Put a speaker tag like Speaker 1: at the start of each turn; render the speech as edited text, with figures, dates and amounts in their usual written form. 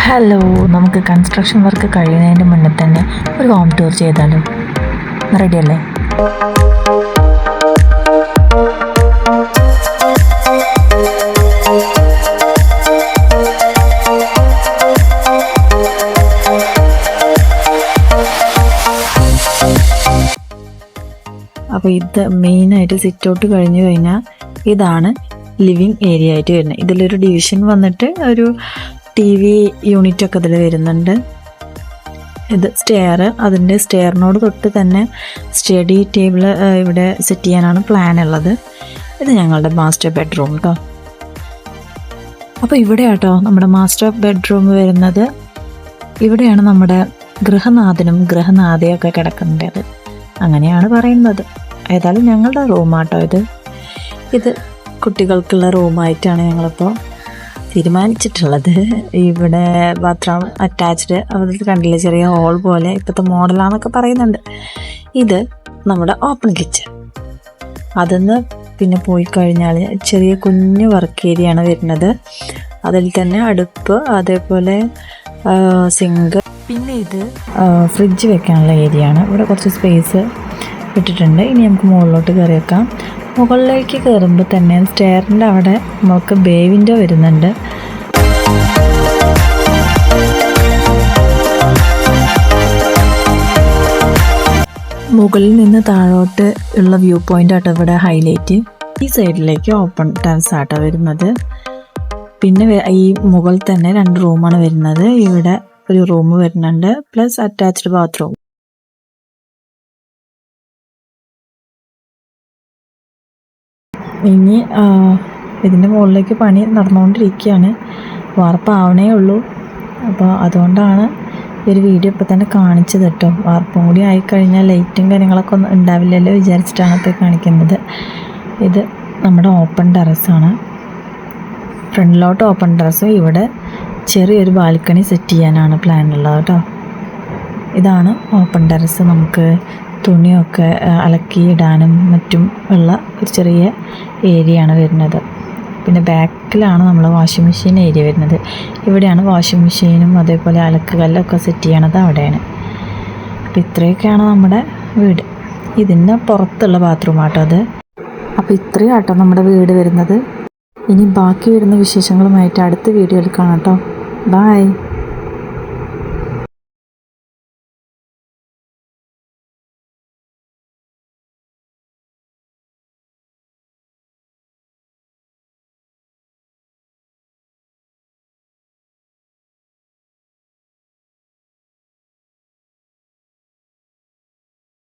Speaker 1: Hello, നമുക്ക് construction work കഴിയുന്നതിന് മുന്നേ തന്നെ ഒരു ഹോം ടൂർ ചെയ്താലോ? റെഡിയല്ലേ? അപ്പോൾ ഇത് മെയിനായിട്ട് സിറ്റ് ഔട്ട് കഴിഞ്ഞ് കഴിഞ്ഞാൽ ഇതാണ് ലിവിങ് ഏരിയ ആയിട്ട് വരുന്നത്. ഇതിലൊരു ഡിവിഷൻ വന്നിട്ട് ഒരു TV യൂണിറ്റൊക്കെ ഇതിൽ വരുന്നുണ്ട്. ഇത് സ്റ്റെയർ, അതിൻ്റെ സ്റ്റെയറിനോട് തൊട്ട് തന്നെ സ്റ്റഡി ടേബിൾ ഇവിടെ സെറ്റ് ചെയ്യാനാണ് പ്ലാൻ ഉള്ളത്. ഇത് ഞങ്ങളുടെ മാസ്റ്റർ ബെഡ്റൂം കേട്ടോ. അപ്പോൾ ഇവിടെ കേട്ടോ നമ്മുടെ മാസ്റ്റർ ബെഡ്റൂം വരുന്നത്. ഇവിടെയാണ് നമ്മുടെ ഗൃഹനാഥനും ഗൃഹനാഥയൊക്കെ കിടക്കുന്നത്, അങ്ങനെയാണ് പറയുന്നത്. ഏതായാലും ഞങ്ങളുടെ റൂമാട്ടോ ഇത് കുട്ടികൾക്കുള്ള റൂമായിട്ടാണ് ഞങ്ങളിപ്പോൾ തീരുമാനിച്ചിട്ടുള്ളത്. ഇവിടെ ബാത്റൂം അറ്റാച്ച്ഡ്, അതിൽ കണ്ടില്ലേ ചെറിയ ഹോൾ പോലെ, ഇപ്പോഴത്തെ മോഡലാന്നൊക്കെ പറയുന്നുണ്ട്. ഇത് നമ്മുടെ ഓപ്പൺ കിച്ചൺ. അതിന്ന് പിന്നെ പോയി കഴിഞ്ഞാൽ ചെറിയ കുഞ്ഞു വർക്ക് ഏരിയയാണ് വരുന്നത്. അതിൽ തന്നെ അടുപ്പ്, അതേപോലെ സിങ്ക്, പിന്നെ ഇത് ഫ്രിഡ്ജ് വെക്കാനുള്ള ഏരിയ ആണ്. ഇവിടെ കുറച്ച് സ്പേസ് ഇട്ടിട്ടുണ്ട്. ഇനി നമുക്ക് മുകളിലോട്ട് കയറി വെക്കാം. മുകളിലേക്ക് കയറുമ്പോൾ തന്നെ സ്റ്റെയറിൻ്റെ അവിടെ നമുക്ക് ബേ വിൻഡോ വരുന്നുണ്ട്. മുകളിൽ നിന്ന് താഴോട്ട് ഉള്ള വ്യൂ പോയിന്റ് ആട്ടോ ഇവിടെ ഹൈലൈറ്റ്. ഈ സൈഡിലേക്ക് ഓപ്പൺ ടെറസ് ആട്ടോ വരുന്നത്. പിന്നെ ഈ മുകളിൽ തന്നെ 2 റൂമാണ് വരുന്നത്. ഇവിടെ ഒരു റൂം വരുന്നുണ്ട്, പ്ലസ് അറ്റാച്ച്ഡ് ബാത്റൂം. ഇനി ഇതിൻ്റെ മുകളിലേക്ക് പണി നടന്നുകൊണ്ടിരിക്കുകയാണ്. വാർപ്പാവണേ ഉള്ളൂ. അപ്പോൾ അതുകൊണ്ടാണ് ഒരു വീഡിയോ ഇപ്പോൾ തന്നെ കാണിച്ചത് കേട്ടോ. വാർപ്പും കൂടി ആയിക്കഴിഞ്ഞാൽ ലൈറ്റും കാര്യങ്ങളൊക്കെ ഒന്നും ഉണ്ടാവില്ലല്ലോ വിചാരിച്ചിട്ടാണ് ഇപ്പോൾ കാണിക്കുന്നത്. ഇത് നമ്മുടെ ഓപ്പൺ ടെറസാണ്. ഫ്രണ്ടിലോട്ട് ഓപ്പൺ ടെറസും ഇവിടെ ചെറിയൊരു ബാൽക്കണി സെറ്റ് ചെയ്യാനാണ് പ്ലാൻ ഉള്ളത് കേട്ടോ. ഇതാണ് ഓപ്പൺ ടെറസ്. നമുക്ക് തുണിയൊക്കെ അലക്കിയിടാനും മറ്റും ഉള്ള ഒരു ചെറിയ ഏരിയയാണ് വരുന്നത്. പിന്നെ ബാക്കിലാണ് നമ്മൾ വാഷിംഗ് മെഷീൻ ഏരിയ വരുന്നത്. ഇവിടെയാണ് വാഷിംഗ് മെഷീനും അതേപോലെ അലക്കുകല്ലൊക്കെ സെറ്റ് ചെയ്യണത് അവിടെയാണ്. അപ്പോൾ ഇത്രയൊക്കെയാണ് നമ്മുടെ വീട്. ഇതിൻ്റെ പുറത്തുള്ള ബാത്റൂം ആട്ടോ അത്. അപ്പോൾ ഇത്രയും ആട്ടോ നമ്മുടെ വീട് വരുന്നത്. ഇനി ബാക്കി വരുന്ന വിശേഷങ്ങളുമായിട്ട് അടുത്ത വീഡിയോയിൽ കാണാം കേട്ടോ. ബൈ.